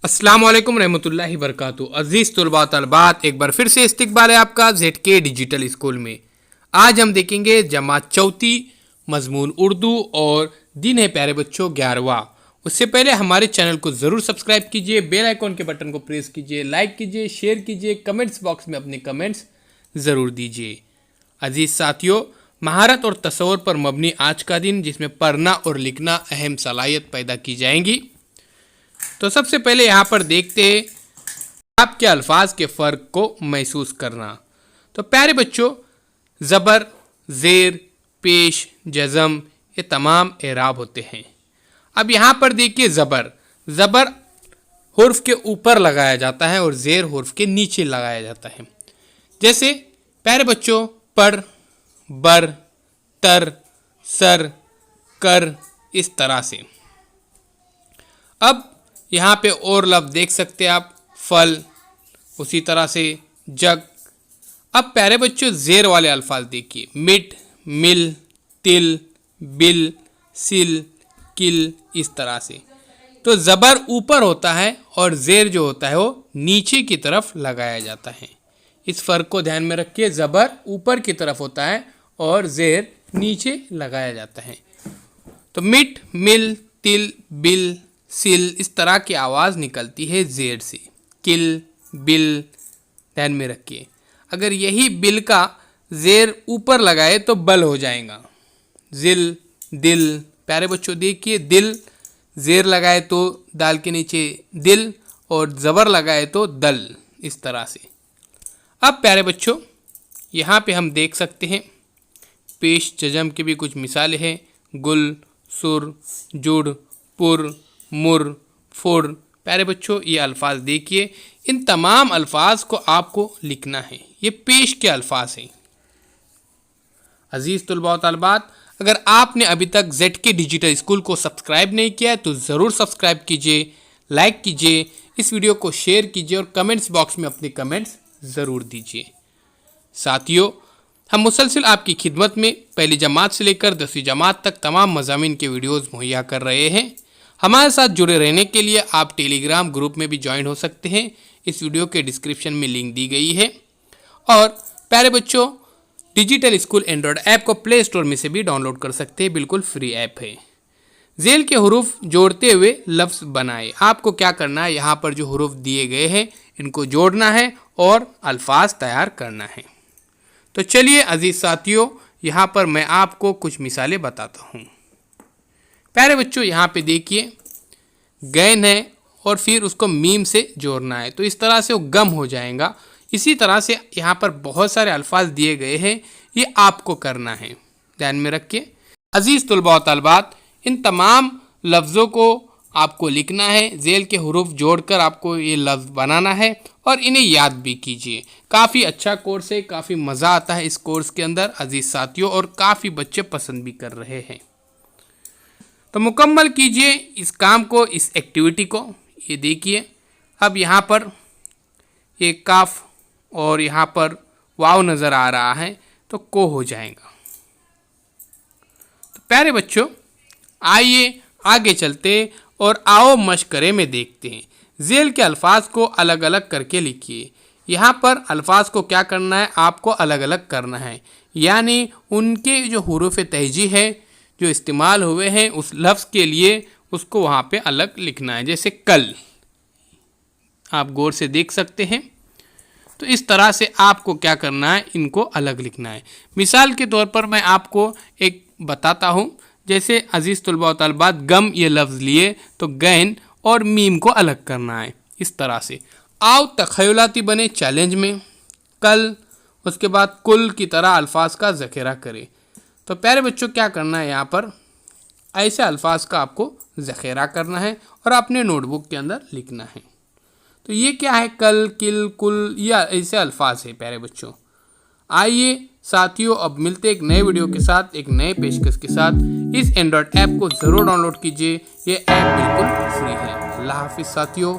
अस्सलाम वालेकुम रहमतुल्लाहि बरकातुहू। अजीज़ तुलबा तलबात, एक बार फिर से इस्तकबाल है आपका ZK डिजिटल स्कूल में। आज हम देखेंगे जमात चौथी मजमून उर्दू और दिन है प्यारे बच्चों 11वां। उससे पहले हमारे चैनल को ज़रूर सब्सक्राइब कीजिए, बेल आइकॉन के बटन को प्रेस कीजिए, लाइक कीजिए, शेयर कीजिए, कमेंट्स बॉक्स में अपने कमेंट्स ज़रूर दीजिए। अजीज़ साथियों, महारत और तसव्वुर पर मबनी आज का दिन, जिसमें पढ़ना और लिखना अहम सलाहियत पैदा की जाएंगी। तो सबसे पहले यहाँ पर देखते हैं आपके अल्फाज के फ़र्क को महसूस करना। तो प्यारे बच्चों, ज़बर, ज़ेर, पेश, जज़म, ये तमाम एराब होते हैं। अब यहाँ पर देखिए ज़बर हुर्फ के ऊपर लगाया जाता है और ज़ेर हुर्फ के नीचे लगाया जाता है। जैसे प्यारे बच्चों, पर, बर, तर, सर, कर, इस तरह से। अब यहाँ पे और लफ्ज़ देख सकते हैं आप, फल, उसी तरह से जग। अब प्यारे बच्चों, ज़ेर वाले अल्फाज देखिए, मिट, मिल, तिल, बिल, सिल, किल, इस तरह से। तो ज़बर ऊपर होता है और ज़ेर जो होता है वो नीचे की तरफ लगाया जाता है। इस फ़र्क को ध्यान में रखिए, ज़बर ऊपर की तरफ होता है और ज़ेर नीचे लगाया जाता है। तो मिट, मिल, तिल, बिल, सिल, इस तरह की आवाज़ निकलती है ज़ेर से। किल, बिल, ध्यान में रखिए। अगर यही बिल का ज़ेर ऊपर लगाए तो बल हो जाएगा। ज़िल, दिल, प्यारे बच्चों देखिए, दिल ज़ेर लगाए तो दाल के नीचे दिल और ज़बर लगाए तो दल, इस तरह से। अब प्यारे बच्चों, यहाँ पे हम देख सकते हैं पेश जज़म की भी कुछ मिसालें हैं। गुल, सुर, जुड़, पुर, मुर, फुर। प्यारे बच्चों, ये अल्फाज देखिए, इन तमाम अल्फाज को आपको लिखना है। ये पेश के अल्फाज हैं। अजीज़ तुलबा तलबात, अगर आपने अभी तक ZK डिजिटल स्कूल को सब्सक्राइब नहीं किया है तो ज़रूर सब्सक्राइब कीजिए, लाइक कीजिए, इस वीडियो को शेयर कीजिए और कमेंट्स बॉक्स में अपने कमेंट्स ज़रूर दीजिए। साथियों, हम मुसलसल आपकी खिदमत में पहली जमात से लेकर 10वीं जमात तक तमाम मज़ामीन के वीडियोज़ मुहैया कर रहे हैं। हमारे साथ जुड़े रहने के लिए आप टेलीग्राम ग्रुप में भी ज्वाइन हो सकते हैं। इस वीडियो के डिस्क्रिप्शन में लिंक दी गई है। और प्यारे बच्चों, डिजिटल स्कूल एंड्रॉयड ऐप को प्ले स्टोर में से भी डाउनलोड कर सकते हैं, बिल्कुल फ्री ऐप है। ज़ेल के हुरूफ जोड़ते हुए लफ्ज़ बनाए। आपको क्या करना है, यहाँ पर जो हुरूफ दिए गए हैं इनको जोड़ना है और अल्फाज तैयार करना है। तो चलिए अजीज़ साथियों, यहाँ पर मैं आपको कुछ मिसालें बताता हूँ। प्यारे बच्चों, यहाँ पे देखिए, गैन है और फिर उसको मीम से जोड़ना है, तो इस तरह से वो गम हो जाएगा। इसी तरह से यहाँ पर बहुत सारे अल्फाज दिए गए हैं, ये आपको करना है, ध्यान में रखिए। अजीज़ तुलबा तलबात, इन तमाम लफ्ज़ों को आपको लिखना है, ज़ेल के हुरूफ जोड़कर आपको ये लफ्ज़ बनाना है और इन्हें याद भी कीजिए। काफ़ी अच्छा कोर्स है, काफ़ी मज़ा आता है इस कोर्स के अंदर अजीज़ साथियों, और काफ़ी बच्चे पसंद भी कर रहे हैं। तो मुकम्मल कीजिए इस काम को, इस एक्टिविटी को। ये देखिए, अब यहाँ पर एक काफ और यहाँ पर वाव नज़र आ रहा है, तो को हो जाएगा। तो प्यारे बच्चों, आइए आगे चलते और आओ मशकरे में देखते हैं। ज़ेल के अल्फाज को अलग अलग करके लिखिए। यहाँ पर अल्फाज को क्या करना है, आपको अलग अलग करना है, यानी उनके जो हुरूफ तहजी है जो इस्तेमाल हुए हैं उस लफ्ज़ के लिए, उसको वहाँ पे अलग लिखना है। जैसे कल, आप गौर से देख सकते हैं। तो इस तरह से आपको क्या करना है, इनको अलग लिखना है। मिसाल के तौर पर मैं आपको एक बताता हूँ। जैसे अजीज़ तुलबा तलबात, गम ये लफ्ज़ लिए तो गैन और मीम को अलग करना है, इस तरह से। आओ तख़यलाती बने चैलेंज में। कल, उसके बाद कुल की तरह अल्फाज का ज़ख़ीरा करें। तो प्यारे बच्चों, क्या करना है, यहाँ पर ऐसे अल्फाज का आपको ज़ख़ीरा करना है और अपने नोटबुक के अंदर लिखना है। तो ये क्या है, कल, किल, कुल, या ऐसे अल्फाज है प्यारे बच्चों। आइए साथियों, अब मिलते एक नए वीडियो के साथ, एक नए पेशकश के साथ। इस एंड्रॉयड ऐप को ज़रूर डाउनलोड कीजिए, ये ऐप बिल्कुल फ्री है। अल्लाह हाफिज़ साथियों।